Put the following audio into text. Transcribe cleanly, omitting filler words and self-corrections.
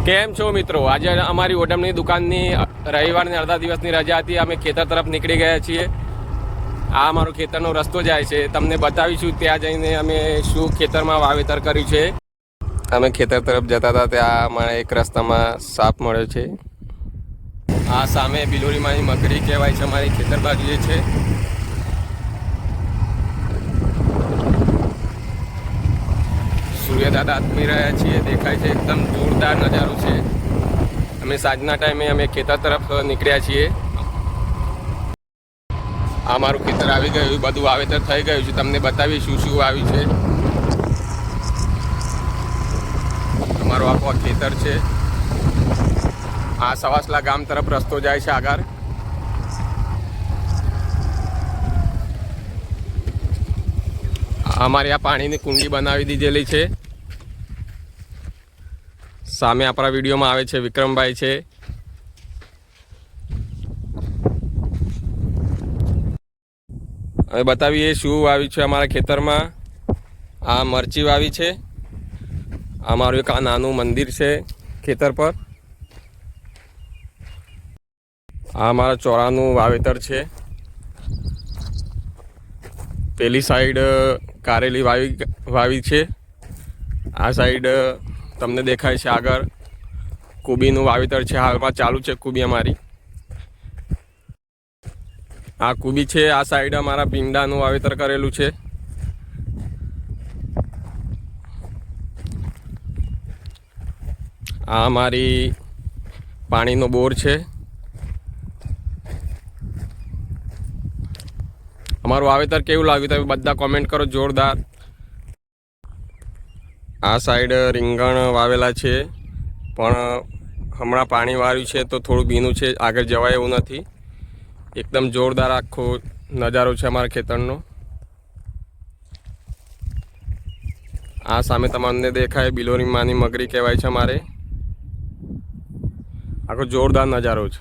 કેમ છો મિત્રો? આજે અમારી ઓટમની દુકાનની રવિવારની અડધા દિવસની રજા હતી. અમે ખેતર તરફ નીકળી ગયા છીએ. આ અમારો ખેતરનો રસ્તો જાય છે, તમને બતાવીશું ત્યાં જઈને અમે શું ખેતરમાં વાવેતર કર્યું છે. અમે ખેતર તરફ જતા હતા ત્યાં મને એક રસ્તામાં સાપ મળ્યો છે. આ સામે બિલોરીમાંની મકડી કહેવાય છે, અમારી ખેતર બાજુ જે છે. સૂર્યદાદા આથમી રહ્યા છીએ, દેખાય છે, એકદમ જોરદાર નજારો છે. અમે સાંજના ટાઈમે અમે ખેતર તરફ નીકળ્યા છીએ. આ મારું ખેતર આવી ગયું, બધું વાવેતર થઈ ગયું છે. તમને બતાવી શું શું આવ્યું છે. અમારું આખું ખેતર છે. આ સવાસલા ગામ તરફ રસ્તો જાય છે આગળ. અમારી આ પાણીની કુંડી બનાવી દીધેલી છે. સામે આપણા વિડીયોમાં આવે છે વિક્રમભાઈ છે. હવે બતાવીએ શું વાવ્યું છે અમારા ખેતરમાં. આ મરચી વાવી છે. અમારું એક આ નાનું મંદિર છે ખેતર પર. આ અમારા ચોરાનું વાવેતર છે. પેલી સાઈડ કારેલી વાવી છે. આ સાઈડ તમને દેખાય છે આગળ કુબીનું વાવેતર છે. હાલમાં ચાલુ છે કુબી અમારી. આ કુબી છે. આ સાઈડ અમારા ભીંડાનું વાવેતર કરેલું છે. આ અમારી પાણીનો બોર છે. અમારું વાવેતર કેવું લાગ્યું તમે બધા કોમેન્ટ કરો. જોરદાર. આ સાઈડ રીંગણ વાવેલા છે, પણ હમણાં પાણી વાળ્યું છે તો થોડું ભીનું છે, આગળ જવાય એવું નથી. એકદમ જોરદાર આખો નજારો છે અમારા ખેતરનો. આ સામે તમને દેખાય બિલોરીમાંની મગરી કહેવાય છે અમારે. આખો જોરદાર નજારો છે.